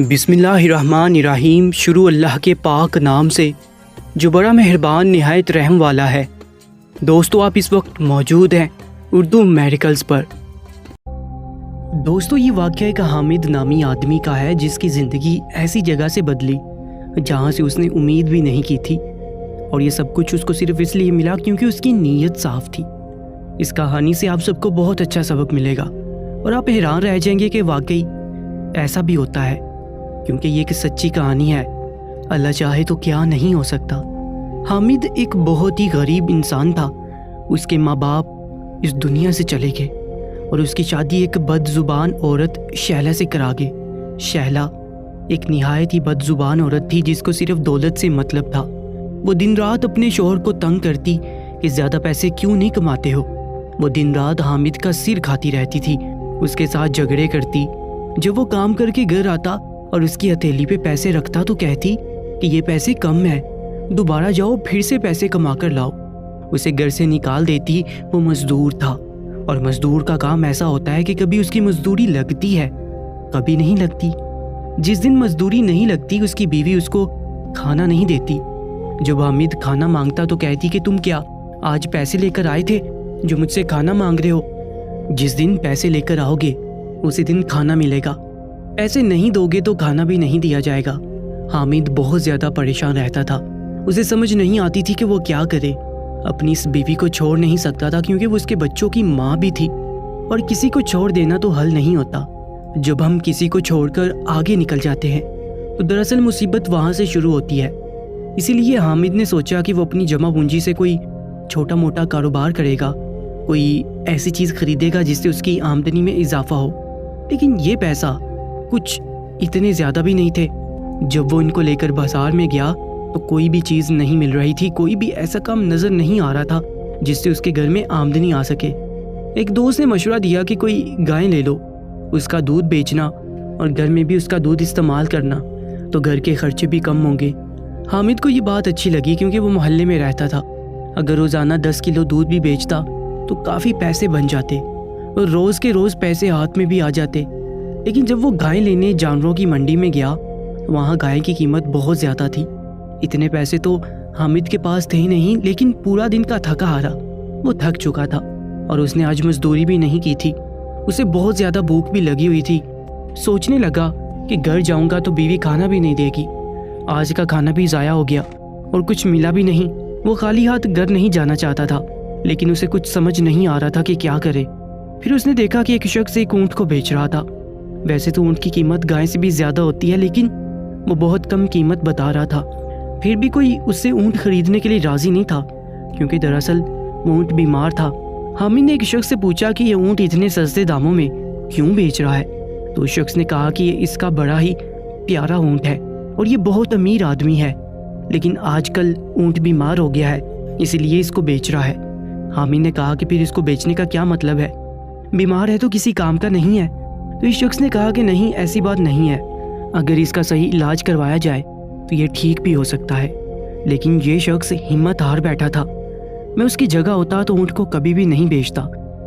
بسم اللہ الرحمن الرحیم۔ شروع اللہ کے پاک نام سے جو بڑا مہربان نہایت رحم والا ہے۔ دوستو، آپ اس وقت موجود ہیں اردو میڈیکلز پر۔ دوستو، یہ واقعہ ایک حامد نامی آدمی کا ہے جس کی زندگی ایسی جگہ سے بدلی جہاں سے اس نے امید بھی نہیں کی تھی، اور یہ سب کچھ اس کو صرف اس لیے ملا کیونکہ اس کی نیت صاف تھی۔ اس کہانی سے آپ سب کو بہت اچھا سبق ملے گا اور آپ حیران رہ جائیں گے کہ واقعی ایسا بھی ہوتا ہے، کیونکہ یہ ایک سچی کہانی ہے۔ اللہ چاہے تو کیا نہیں ہو سکتا۔ حامد ایک بہت ہی غریب انسان تھا۔ اس کے ماں باپ اس دنیا سے چلے گئے اور اس کی شادی ایک بد زبان عورت شہلا سے کرا گئے۔ شہلا ایک نہایت ہی بد زبان عورت تھی جس کو صرف دولت سے مطلب تھا۔ وہ دن رات اپنے شوہر کو تنگ کرتی کہ زیادہ پیسے کیوں نہیں کماتے ہو۔ وہ دن رات حامد کا سر کھاتی رہتی تھی، اس کے ساتھ جھگڑے کرتی۔ جب وہ کام کر کے گھر آتا اور اس کی ہتھیلی پہ پیسے رکھتا تو کہتی کہ یہ پیسے کم ہیں، دوبارہ جاؤ پھر سے پیسے کما کر لاؤ۔ اسے گھر سے نکال دیتی۔ وہ مزدور تھا، اور مزدور کا کام ایسا ہوتا ہے کہ کبھی اس کی مزدوری لگتی ہے، کبھی نہیں لگتی۔ جس دن مزدوری نہیں لگتی اس کی بیوی اس کو کھانا نہیں دیتی۔ جب حامد کھانا مانگتا تو کہتی کہ تم کیا آج پیسے لے کر آئے تھے جو مجھ سے کھانا مانگ رہے ہو؟ جس دن پیسے لے کر آؤ گے اسی دن کھانا ملے گا، پیسے نہیں دو گے تو کھانا بھی نہیں دیا جائے گا۔ حامد بہت زیادہ پریشان رہتا تھا۔ اسے سمجھ نہیں آتی تھی کہ وہ کیا کرے۔ اپنی اس بیوی کو چھوڑ نہیں سکتا تھا کیونکہ وہ اس کے بچوں کی ماں بھی تھی، اور کسی کو چھوڑ دینا تو حل نہیں ہوتا۔ جب ہم کسی کو چھوڑ کر آگے نکل جاتے ہیں تو دراصل مصیبت وہاں سے شروع ہوتی ہے۔ اسی لیے حامد نے سوچا کہ وہ اپنی جمع پونجی سے کوئی چھوٹا موٹا کاروبار کرے گا، کوئی ایسی چیز خریدے گا جس سے اس کی آمدنی میں اضافہ ہو۔ لیکن یہ پیسہ کچھ اتنے زیادہ بھی نہیں تھے۔ جب وہ ان کو لے کر بازار میں گیا تو کوئی بھی چیز نہیں مل رہی تھی، کوئی بھی ایسا کام نظر نہیں آ رہا تھا جس سے اس کے گھر میں آمدنی آ سکے۔ ایک دوست نے مشورہ دیا کہ کوئی گائے لے لو، اس کا دودھ بیچنا اور گھر میں بھی اس کا دودھ استعمال کرنا تو گھر کے خرچے بھی کم ہوں گے۔ حامد کو یہ بات اچھی لگی کیونکہ وہ محلے میں رہتا تھا۔ اگر روزانہ 10 کلو دودھ بھی بیچتا تو کافی پیسے بن جاتے اور روز کے روز پیسے ہاتھ میں بھی آ جاتے۔ لیکن جب وہ گائے لینے جانوروں کی منڈی میں گیا، وہاں گائے کی قیمت بہت زیادہ تھی۔ اتنے پیسے تو حامد کے پاس تھے ہی نہیں، لیکن پورا دن کا تھکا ہارا وہ تھک چکا تھا اور اس نے آج مزدوری بھی نہیں کی تھی۔ اسے بہت زیادہ بھوک بھی لگی ہوئی تھی۔ سوچنے لگا کہ گھر جاؤں گا تو بیوی کھانا بھی نہیں دے گی، آج کا کھانا بھی ضائع ہو گیا اور کچھ ملا بھی نہیں۔ وہ خالی ہاتھ گھر نہیں جانا چاہتا تھا، لیکن اسے کچھ سمجھ نہیں آ رہا تھا کہ کیا کرے۔ پھر اس نے دیکھا کہ ایک شخص ایک اونٹ کو بیچ رہا تھا۔ ویسے تو اونٹ کی قیمت گائے سے بھی زیادہ ہوتی ہے، لیکن وہ بہت کم قیمت بتا رہا تھا۔ پھر بھی کوئی اس سے اونٹ خریدنے کے لیے راضی نہیں تھا کیونکہ دراصل وہ اونٹ بیمار تھا۔ حامد نے ایک شخص سے پوچھا کہ یہ اونٹ اتنے سستے داموں میں کیوں بیچ رہا ہے؟ تو اس شخص نے کہا کہ یہ اس کا بڑا ہی پیارا اونٹ ہے اور یہ بہت امیر آدمی ہے، لیکن آج کل اونٹ بیمار ہو گیا ہے اسی لیے اس کو بیچ رہا ہے۔ حامد نے کہا کہ پھر اس کو بیچنے کا کیا مطلب ہے؟ بیمار ہے تو کسی کام کا نہیں ہے؟ تو اس شخص نے کہا کہ نہیں، ایسی بات نہیں ہے، اگر اس کا صحیح علاج کروایا جائے تو یہ ٹھیک بھی ہو سکتا ہے۔ لیکن یہ شخص ہمت ہار بیٹھا تھا۔ میں اس کی جگہ ہوتا تو اونٹ کو کبھی بھی نہیں بیچتا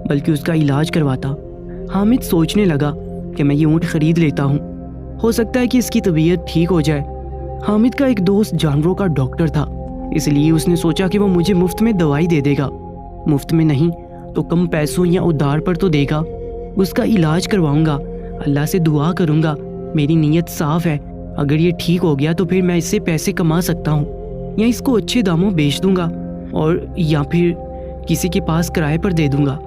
بلکہ اس کا علاج کرواتا۔ حامد سوچنے لگا کہ میں یہ اونٹ خرید لیتا ہوں، ہو سکتا ہے کہ اس کی طبیعت ٹھیک ہو جائے۔ حامد کا ایک دوست جانوروں کا ڈاکٹر تھا، اس لیے اس نے سوچا کہ وہ مجھے مفت میں دوائی دے دے گا، مفت میں نہیں تو کم پیسوں یا ادھار پر تو دے گا۔ اس کا علاج کرواؤں گا، اللہ سے دعا کروں گا، میری نیت صاف ہے، اگر یہ ٹھیک ہو گیا تو پھر میں اس سے پیسے کما سکتا ہوں، یا اس کو اچھے داموں بیچ دوں گا اور یا پھر کسی کے پاس کرائے پر دے دوں گا۔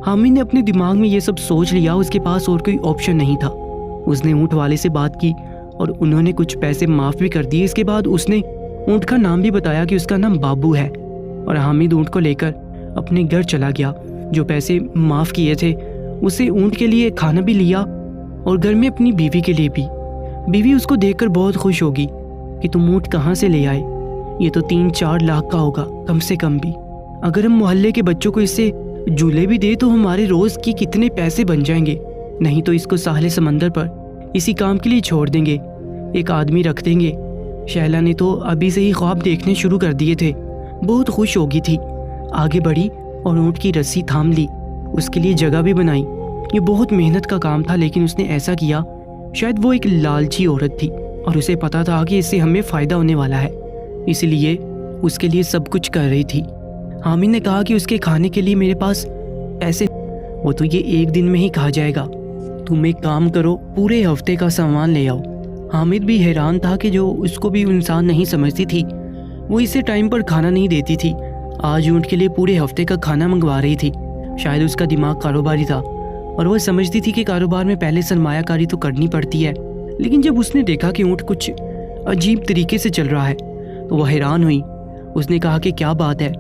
حامد نے اپنے دماغ میں یہ سب سوچ لیا، اس کے پاس اور کوئی آپشن نہیں تھا۔ اس نے اونٹ والے سے بات کی اور انہوں نے کچھ پیسے معاف بھی کر دیے۔ اس کے بعد اس نے اونٹ کا نام بھی بتایا کہ اس کا نام بابو ہے، اور حامد اونٹ کو لے کر اپنے گھر چلا گیا۔ جو پیسے معاف کیے تھے اسے اونٹ کے لیے کھانا بھی لیا اور گھر میں اپنی بیوی کے لیے بھی۔ بیوی اس کو دیکھ کر بہت خوش ہوگی کہ تم اونٹ کہاں سے لے آئے؟ یہ تو 3-4 لاکھ کا ہوگا کم سے کم بھی۔ اگر ہم محلے کے بچوں کو اس سے جھولے بھی دے تو ہمارے روز کی کتنے پیسے بن جائیں گے، نہیں تو اس کو ساحل سمندر پر اسی کام کے لیے چھوڑ دیں گے، ایک آدمی رکھ دیں گے۔ شہلا نے تو ابھی سے ہی خواب دیکھنے شروع کر دیے تھے، بہت خوش ہوگی تھی۔ آگے بڑھی اور اونٹ کی رسی تھام لی، اس کے لیے جگہ بھی بنائی۔ یہ بہت محنت کا کام تھا لیکن اس نے ایسا کیا شاید وہ ایک لالچی عورت تھی اور اسے پتا تھا کہ اس سے ہمیں فائدہ ہونے والا ہے، اس لیے اس کے لیے سب کچھ کر رہی تھی۔ حامد نے کہا کہ اس کے کھانے کے لیے میرے پاس پیسے، وہ تو یہ ایک دن میں ہی کھا جائے گا، تم ایک کام کرو، پورے ہفتے کا سامان لے آؤ۔ حامد بھی حیران تھا کہ جو اس کو بھی انسان نہیں سمجھتی تھی وہ اسے ٹائم پر کھانا نہیں دیتی تھی، آج اونٹ کے لیے پورے ہفتے کا کھانا منگوا رہی تھی۔ شاید اس کا دماغ کاروباری تھا اور وہ سمجھتی تھی کہ کاروبار میں پہلے سرمایہ کاری تو کرنی پڑتی ہے، لیکن جب اس نے دیکھا کہ اونٹ کچھ عجیب طریقے سے چل رہا ہے تو وہ حیران ہوئی۔ اس نے کہا کہ کیا بات ہے،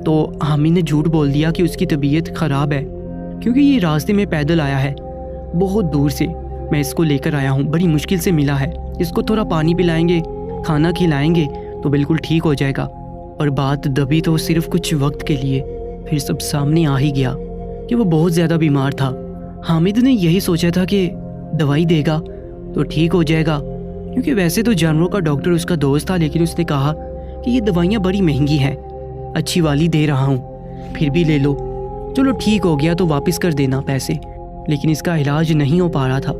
تو حامد نے جھوٹ بول دیا کہ اس کی طبیعت خراب ہے کیونکہ یہ راستے میں پیدل آیا ہے، بہت دور سے میں اس کو لے کر آیا ہوں، بڑی مشکل سے ملا ہے، اس کو تھوڑا پانی پلائیں گے، کھانا کھلائیں گے تو بالکل ٹھیک ہو جائے گا۔ اور بات دبی تو صرف کچھ وقت کے لیے، پھر سب سامنے آ ہی گیا کہ وہ بہت زیادہ بیمار تھا۔ حامد نے یہی سوچا تھا کہ دوائی دے گا تو ٹھیک ہو جائے گا، کیونکہ ویسے تو جانوروں کا ڈاکٹر اس کا دوست تھا، لیکن اس نے کہا کہ یہ دوائیاں بڑی مہنگی ہیں، اچھی والی دے رہا ہوں، پھر بھی لے لو، چلو ٹھیک ہو گیا تو واپس کر دینا پیسے۔ لیکن اس کا علاج نہیں ہو پا رہا تھا،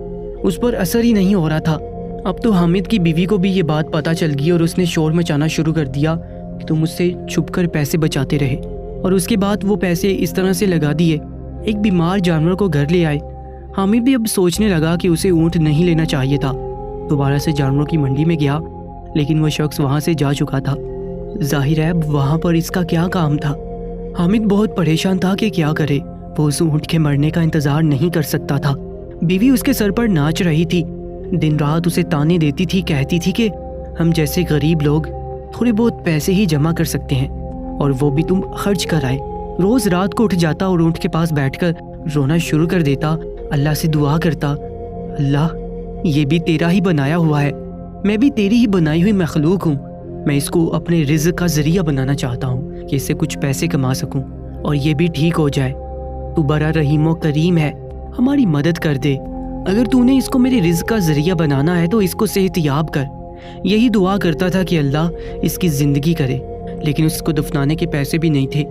اس پر اثر ہی نہیں ہو رہا تھا۔ اب تو حامد کی بیوی کو بھی یہ بات پتہ چل گئی اور اس نے شور مچانا شروع کر دیا کہ تم مجھ سے چھپ کر پیسے بچاتے رہے، اور اس کے بعد وہ پیسے اس طرح سے لگا دیے ایک بیمار جانور کو گھر لے آئے۔ حامد بھی اب سوچنے لگا کہ اسے اونٹ نہیں لینا چاہیے تھا، دوبارہ سے جانوروں کی منڈی میں گیا، لیکن وہ شخص وہاں سے جا چکا تھا، ظاہر ہے اب وہاں پر اس کا کیا کام تھا۔ حامد بہت پریشان تھا کہ کیا کرے، وہ اس اونٹ کے مرنے کا انتظار نہیں کر سکتا تھا۔ بیوی اس کے سر پر ناچ رہی تھی، دن رات اسے تانے دیتی تھی، کہتی تھی کہ ہم جیسے غریب لوگ تھوڑے بہت پیسے ہی جمع کر سکتے ہیں اور وہ بھی تم خرچ کر آئے۔ روز رات کو اٹھ جاتا اور اونٹ کے پاس بیٹھ کر رونا شروع کر دیتا، اللہ سے دعا کرتا، اللہ یہ بھی تیرا ہی بنایا ہوا ہے، میں بھی تیری ہی بنائی ہوئی مخلوق ہوں، میں اس کو اپنے رزق کا ذریعہ بنانا چاہتا ہوں کہ اس سے کچھ پیسے کما سکوں اور یہ بھی ٹھیک ہو جائے۔ تو بڑا رحیم و کریم ہے، ہماری مدد کر دے، اگر تو نے اس کو میرے رزق کا ذریعہ بنانا ہے تو اس کو صحت یاب کر۔ یہی دعا کرتا تھا کہ اللہ اس کی زندگی کرے، لیکن اس کو دفنانے کے پیسے بھی نہیں تھے۔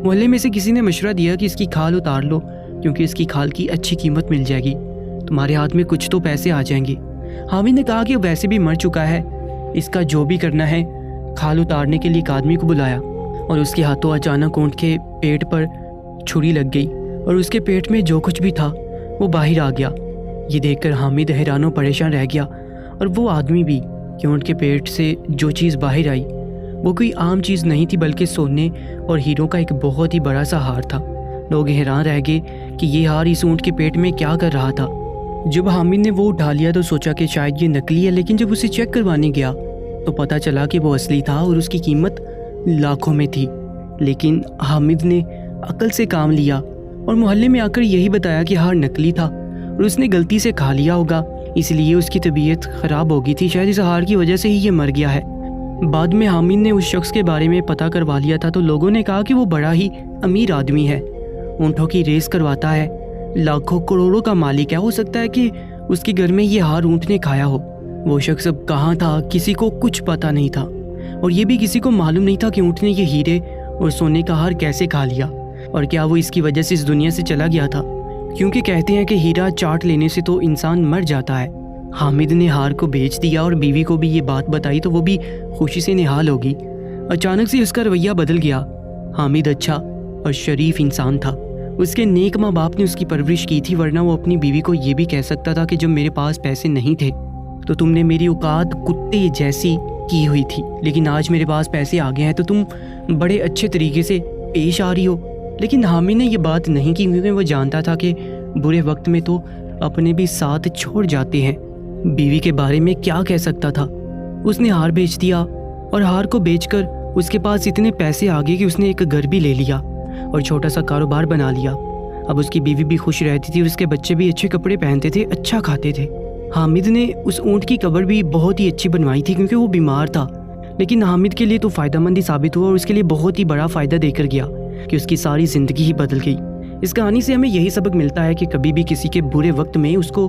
محلے میں سے کسی نے مشورہ دیا کہ اس کی کھال اتار لو، کیونکہ اس کی کھال کی اچھی قیمت مل جائے گی، تمہارے ہاتھ میں کچھ تو پیسے آ جائیں گے۔ حامد نے کہا کہ وہ ویسے بھی مر چکا ہے، اس کا جو بھی کرنا ہے۔ کھال اتارنے کے لیے ایک آدمی کو بلایا اور اس کے ہاتھوں اچانک اونٹ کے پیٹ پر چھری لگ گئی اور اس کے پیٹ میں جو کچھ بھی تھا وہ باہر آ گیا۔ یہ دیکھ کر حامد حیران و پریشان رہ گیا، اور وہ آدمی بھی کہ اونٹ کے پیٹ سے جو چیز باہر آئی وہ کوئی عام چیز نہیں تھی، بلکہ سونے اور ہیروں کا ایک بہت ہی بڑا سا ہار تھا۔ لوگ حیران رہ گئے کہ یہ ہار اس اونٹ کے پیٹ میں کیا کر رہا تھا۔ جب حامد نے وہ اٹھا لیا تو سوچا کہ شاید یہ نکلی ہے، لیکن جب اسے چیک کروانے گیا تو پتہ چلا کہ وہ اصلی تھا اور اس کی قیمت لاکھوں میں تھی۔ لیکن حامد نے عقل سے کام لیا اور محلے میں آ کر یہی بتایا کہ ہار نکلی تھا اور اس نے غلطی سے کھا لیا ہوگا، اس لیے اس کی طبیعت خراب ہو گئی تھی، شاید اس ہار کی وجہ سے ہی یہ مر گیا ہے۔ بعد میں حامد نے اس شخص کے بارے میں پتہ کروا لیا تھا تو لوگوں نے کہا کہ وہ بڑا ہی امیر آدمی ہے، اونٹوں کی ریس کرواتا ہے، لاکھوں کروڑوں کا مالک ہے، ہو سکتا ہے کہ اس کے گھر میں یہ ہار اونٹ نے کھایا ہو۔ وہ شخص اب کہاں تھا کسی کو کچھ پتہ نہیں تھا، اور یہ بھی کسی کو معلوم نہیں تھا کہ اونٹ نے یہ ہیرے اور سونے کا ہار کیسے کھا لیا، اور کیا وہ اس کی وجہ سے اس دنیا سے چلا گیا تھا، کیونکہ کہتے ہیں کہ ہیرا چاٹ لینے سے تو انسان مر جاتا ہے۔ حامد نے ہار کو بیچ دیا اور بیوی کو بھی یہ بات بتائی تو وہ بھی خوشی سے نہال ہو گئی۔ اچانک سے اس کا رویہ بدل گیا۔ حامد اچھا اور شریف انسان تھا، اس کے نیک ماں باپ نے اس کی پرورش کی تھی، ورنہ وہ اپنی بیوی کو یہ بھی کہہ سکتا تھا کہ جب میرے پاس پیسے نہیں تھے تو تم نے میری اوقات کتے جیسی کی ہوئی تھی، لیکن آج میرے پاس پیسے آ گئے ہیں تو تم بڑے اچھے طریقے سے پیش آ رہی ہو۔ لیکن حامد نے یہ بات نہیں کی، کیونکہ وہ جانتا تھا کہ برے وقت میں تو اپنے بھی ساتھ چھوڑ جاتے ہیں۔ بیوی کے بارے میں کیا کہہ سکتا تھا؟ اس نے ہار بیچ دیا، اور ہار کو بیچ کر اس کے پاس اتنے پیسے آ گئے کہ اس نے ایک گھر بھی لے لیا اور چھوٹا سا کاروبار بنا لیا۔ اب اس کی بیوی بھی خوش رہتی تھی اور اس کے بچے بھی اچھے کپڑے پہنتے تھے، اچھا کھاتے تھے۔ حامد نے اس اونٹ کی قبر بھی بہت ہی اچھی بنوائی تھی کیونکہ وہ بیمار تھا، لیکن حامد کے لیے تو فائدہ مند ہی ثابت ہوا اور اس کے لیے بہت ہی بڑا فائدہ دے کر گیا کہ اس کی ساری زندگی ہی بدل گئی۔ اس کہانی سے ہمیں یہی سبق ملتا ہے کہ کبھی بھی کسی کے برے وقت میں اس کو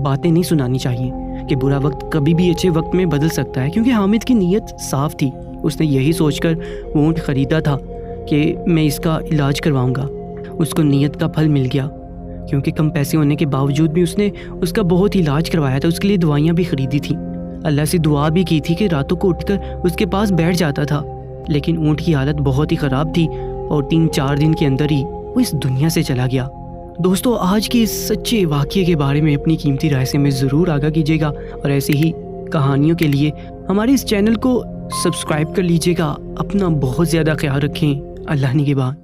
باتیں نہیں سنانی چاہیے، کہ برا وقت کبھی بھی اچھے وقت میں بدل سکتا ہے، کیونکہ حامد کی نیت صاف تھی۔ اس نے یہی سوچ کر وہ اونٹ خریدا تھا کہ میں اس کا علاج کرواؤں گا۔ اس کو نیت کا پھل مل گیا۔ کیونکہ کم پیسے ہونے کے باوجود بھی اس نے اس کا بہت علاج کروایا تھا، اس کے لیے دوائیاں بھی خریدی تھیں، اللہ سے دعا بھی کی تھی کہ راتوں کو اٹھ کر اس کے پاس بیٹھ جاتا تھا، لیکن اونٹ کی حالت بہت ہی خراب تھی اور 3-4 دن کے اندر ہی وہ اس دنیا سے چلا گیا۔ دوستو، آج کے اس سچے واقعے کے بارے میں اپنی قیمتی رائے سے ہمیں ضرور آگاہ کیجیے گا، اور ایسے ہی کہانیوں کے لیے ہمارے اس چینل کو سبسکرائب کر لیجیے گا۔ اپنا بہت زیادہ خیال رکھیں۔ اللہ نگہبان۔